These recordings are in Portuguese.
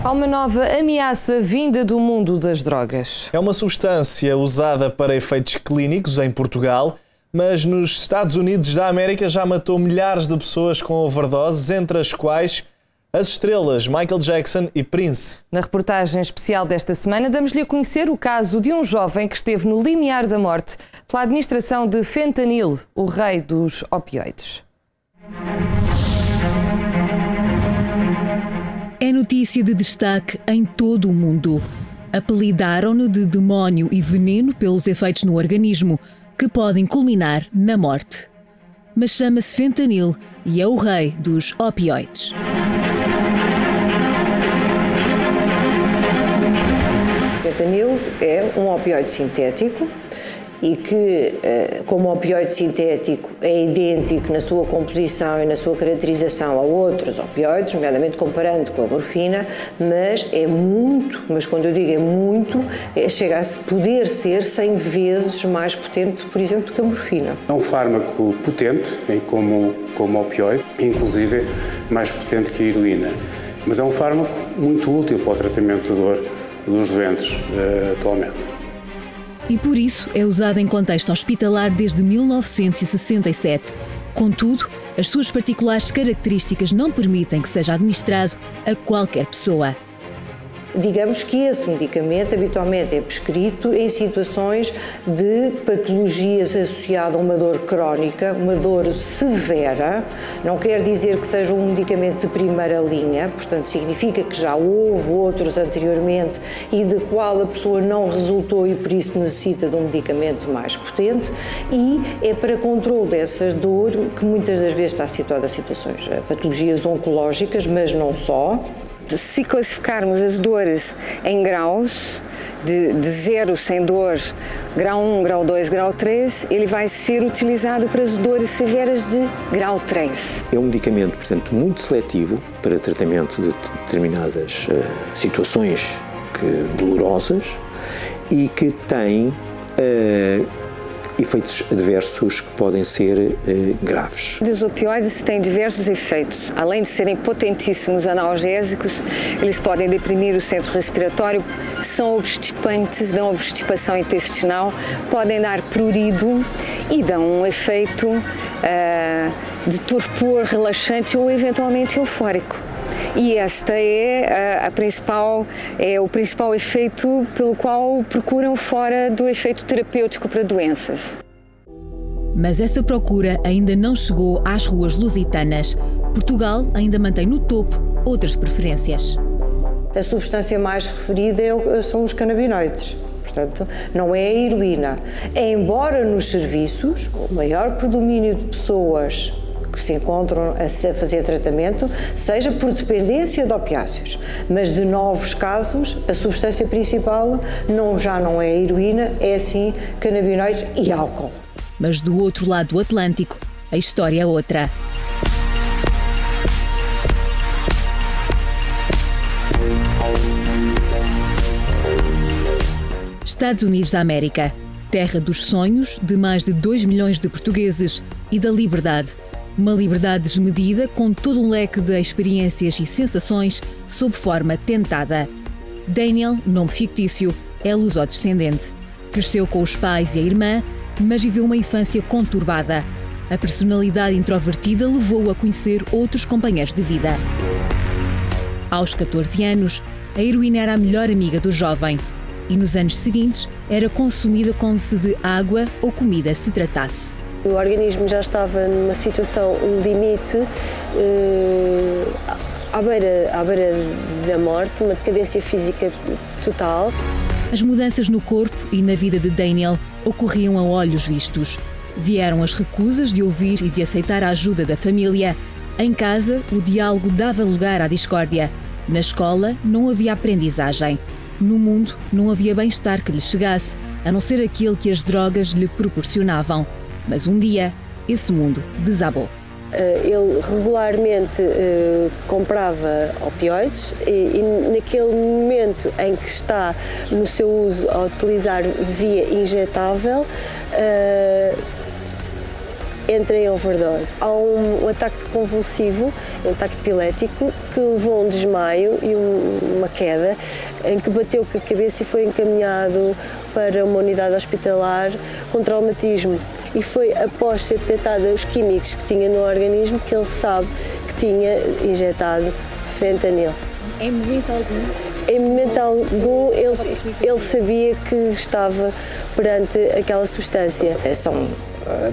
Há uma nova ameaça vinda do mundo das drogas. É uma substância usada para efeitos clínicos em Portugal, mas nos Estados Unidos da América já matou milhares de pessoas com overdoses, entre as quais as estrelas Michael Jackson e Prince. Na reportagem especial desta semana, damos-lhe a conhecer o caso de um jovem que esteve no limiar da morte pela administração de fentanil, o rei dos opioides. É notícia de destaque em todo o mundo. Apelidaram-no de demónio e veneno pelos efeitos no organismo, que podem culminar na morte. Mas chama-se fentanil e é o rei dos opioides. Fentanil é um opioide sintético e que, como opioide sintético, é idêntico na sua composição e na sua caracterização a outros opioides, nomeadamente comparando com a morfina, mas quando eu digo é muito, chega a poder ser 100 vezes mais potente, por exemplo, do que a morfina. É um fármaco potente, como opioide, inclusive mais potente que a heroína, mas é um fármaco muito útil para o tratamento da dor dos doentes atualmente. E por isso é usado em contexto hospitalar desde 1967. Contudo, as suas particulares características não permitem que seja administrado a qualquer pessoa. Digamos que esse medicamento habitualmente é prescrito em situações de patologias associadas a uma dor crónica, uma dor severa. Não quer dizer que seja um medicamento de primeira linha, portanto significa que já houve outros anteriormente e de qual a pessoa não resultou e por isso necessita de um medicamento mais potente, e é para controle dessa dor que muitas das vezes está situada a situações, patologias oncológicas, mas não só. Se classificarmos as dores em graus, de 0 sem dor, grau 1, grau 2, grau 3, ele vai ser utilizado para as dores severas de grau 3. É um medicamento, portanto, muito seletivo para tratamento de determinadas situações dolorosas e que tem efeitos adversos que podem ser graves. Os opioides têm diversos efeitos. Além de serem potentíssimos analgésicos, eles podem deprimir o centro respiratório, são obstipantes, dão obstipação intestinal, podem dar prurido e dão um efeito de torpor relaxante ou eventualmente eufórico. E esta é o principal efeito pelo qual procuram fora do efeito terapêutico para doenças. Mas essa procura ainda não chegou às ruas lusitanas. Portugal ainda mantém no topo outras preferências. A substância mais referida são os canabinoides. Portanto, não é a heroína. Embora nos serviços, o maior predomínio de pessoas que se encontram a fazer tratamento seja por dependência de opiáceos, mas de novos casos a substância principal já não é a heroína, é sim canabinoides e álcool. Mas do outro lado do Atlântico, a história é outra. Estados Unidos da América, terra dos sonhos de mais de 2 milhões de portugueses e da liberdade. Uma liberdade desmedida com todo um leque de experiências e sensações sob forma tentada. Daniel, nome fictício, é lusodescendente. Cresceu com os pais e a irmã, mas viveu uma infância conturbada. A personalidade introvertida levou-o a conhecer outros companheiros de vida. Aos 14 anos, a heroína era a melhor amiga do jovem e nos anos seguintes era consumida como se de água ou comida se tratasse. O organismo já estava numa situação limite, à beira da morte, uma decadência física total. As mudanças no corpo e na vida de Daniel ocorriam a olhos vistos. Vieram as recusas de ouvir e de aceitar a ajuda da família. Em casa, o diálogo dava lugar à discórdia. Na escola, não havia aprendizagem. No mundo, não havia bem-estar que lhe chegasse, a não ser aquele que as drogas lhe proporcionavam. Mas um dia, esse mundo desabou. Ele regularmente comprava opioides e naquele momento em que está no seu uso a utilizar via injetável, entra em overdose. Há um ataque convulsivo, um ataque epilético, que levou a um desmaio e uma queda, em que bateu com a cabeça e foi encaminhado para uma unidade hospitalar com traumatismo. E foi após ser detectada os químicos que tinha no organismo que ele sabe que tinha injetado fentanil. Em momento algum? Em momento algum ele sabia que estava perante aquela substância. São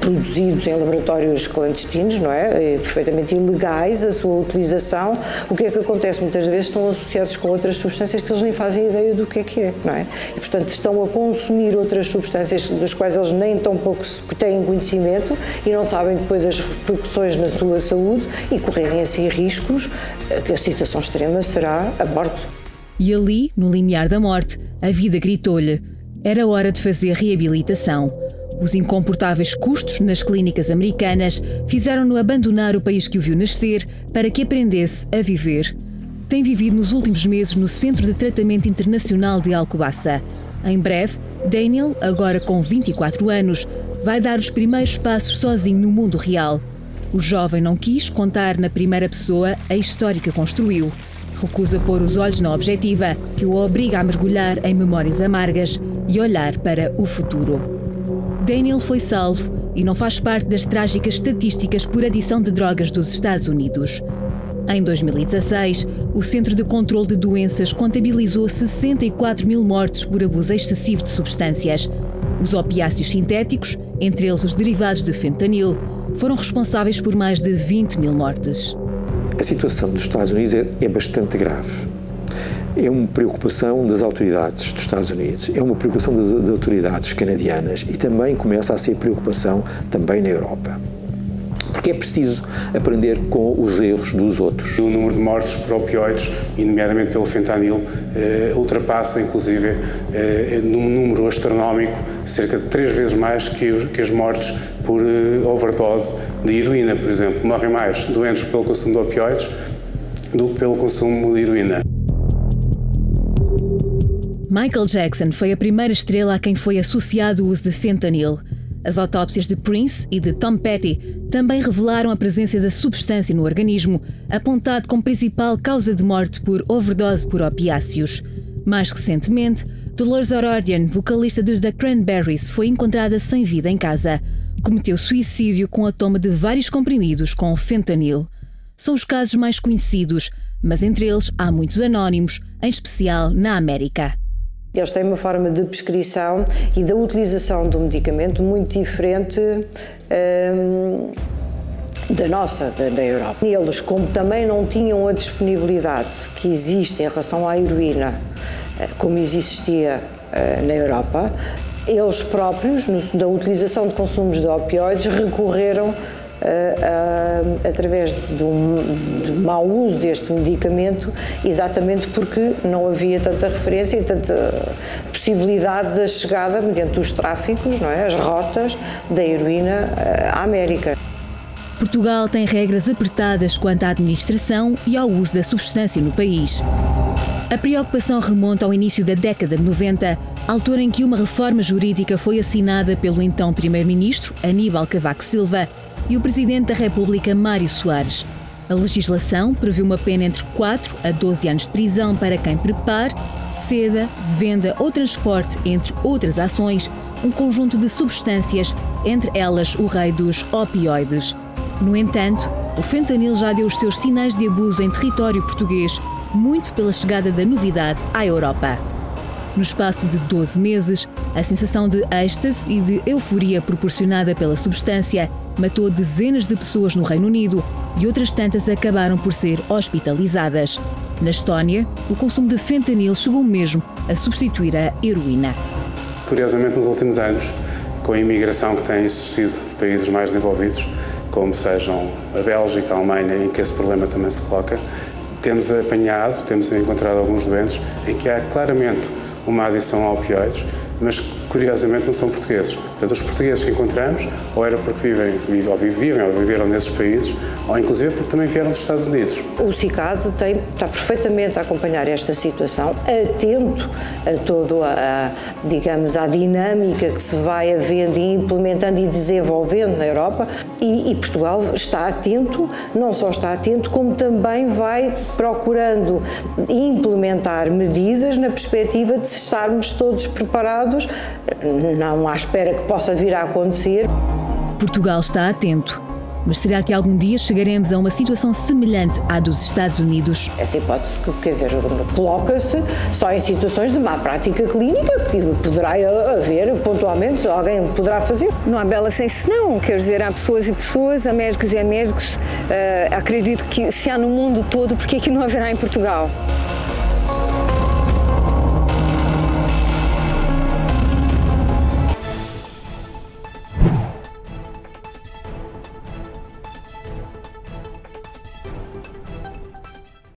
produzidos em laboratórios clandestinos, não é? Perfeitamente ilegais a sua utilização. O que é que acontece? Muitas vezes estão associados com outras substâncias que eles nem fazem ideia do que é, não é? E, portanto, estão a consumir outras substâncias das quais eles nem tão pouco têm conhecimento e não sabem depois as repercussões na sua saúde e correrem assim riscos, que a situação extrema será a morte. E ali, no limiar da morte, a vida gritou-lhe. Era hora de fazer reabilitação. Os incomportáveis custos nas clínicas americanas fizeram-no abandonar o país que o viu nascer para que aprendesse a viver. Tem vivido nos últimos meses no Centro de Tratamento Internacional de Alcobaça. Em breve, Daniel, agora com 24 anos, vai dar os primeiros passos sozinho no mundo real. O jovem não quis contar na primeira pessoa a história que construiu. Recusa pôr os olhos na objetiva, que o obriga a mergulhar em memórias amargas e olhar para o futuro. Daniel foi salvo e não faz parte das trágicas estatísticas por adição de drogas dos Estados Unidos. Em 2016, o Centro de Controlo de Doenças contabilizou 64 mil mortes por abuso excessivo de substâncias. Os opiáceos sintéticos, entre eles os derivados de fentanil, foram responsáveis por mais de 20 mil mortes. A situação dos Estados Unidos é bastante grave. É uma preocupação das autoridades dos Estados Unidos, é uma preocupação das autoridades canadianas e também começa a ser preocupação também na Europa. Porque é preciso aprender com os erros dos outros. O número de mortes por opioides, e nomeadamente pelo fentanil, ultrapassa inclusive num número astronómico cerca de 3 vezes mais que as mortes por overdose de heroína, por exemplo. Morrem mais doentes pelo consumo de opioides do que pelo consumo de heroína. Michael Jackson foi a primeira estrela a quem foi associado o uso de fentanil. As autópsias de Prince e de Tom Petty também revelaram a presença da substância no organismo, apontado como principal causa de morte por overdose por opiáceos. Mais recentemente, Dolores O'Riordan, vocalista dos The Cranberries, foi encontrada sem vida em casa. Cometeu suicídio com a toma de vários comprimidos com fentanil. São os casos mais conhecidos, mas entre eles há muitos anónimos, em especial na América. Eles têm uma forma de prescrição e da utilização do medicamento muito diferente da nossa, da Europa. Eles, como também não tinham a disponibilidade que existe em relação à heroína, como existia na Europa, eles próprios, na utilização de consumos de opioides, recorreram através de um mau uso deste medicamento, exatamente porque não havia tanta referência e tanta possibilidade da chegada mediante os tráficos, não é? As rotas da heroína à América. Portugal tem regras apertadas quanto à administração e ao uso da substância no país. A preocupação remonta ao início da década de 90, altura em que uma reforma jurídica foi assinada pelo então Primeiro-Ministro Aníbal Cavaco Silva e o Presidente da República Mário Soares. A legislação prevê uma pena entre 4 a 12 anos de prisão para quem prepare, ceda, venda ou transporte, entre outras ações, um conjunto de substâncias, entre elas o rei dos opioides. No entanto, o fentanil já deu os seus sinais de abuso em território português, muito pela chegada da novidade à Europa. No espaço de 12 meses, a sensação de êxtase e de euforia proporcionada pela substância matou dezenas de pessoas no Reino Unido e outras tantas acabaram por ser hospitalizadas. Na Estónia, o consumo de fentanil chegou mesmo a substituir a heroína. Curiosamente, nos últimos anos, com a imigração que tem existido de países mais desenvolvidos, como sejam a Bélgica, a Alemanha, em que esse problema também se coloca, temos encontrado alguns doentes em que há claramente uma adição a opioides, mas curiosamente não são portugueses. Portanto, os portugueses que encontramos, ou era porque viveram nesses países, ou inclusive porque também vieram dos Estados Unidos. O CICAD está perfeitamente a acompanhar esta situação, atento a toda a dinâmica que se vai havendo e implementando e desenvolvendo na Europa, e Portugal está atento, não só está atento, como também vai procurando implementar medidas na perspectiva de estarmos todos preparados, não à espera que possa vir a acontecer. Portugal está atento. Mas será que algum dia chegaremos a uma situação semelhante à dos Estados Unidos? Essa hipótese, coloca-se só em situações de má prática clínica, que poderá haver pontualmente, alguém poderá fazer. Não há bela sem senão, quer dizer, há pessoas e pessoas, há médicos e há médicos. Acredito que se há no mundo todo, porque é que não haverá em Portugal?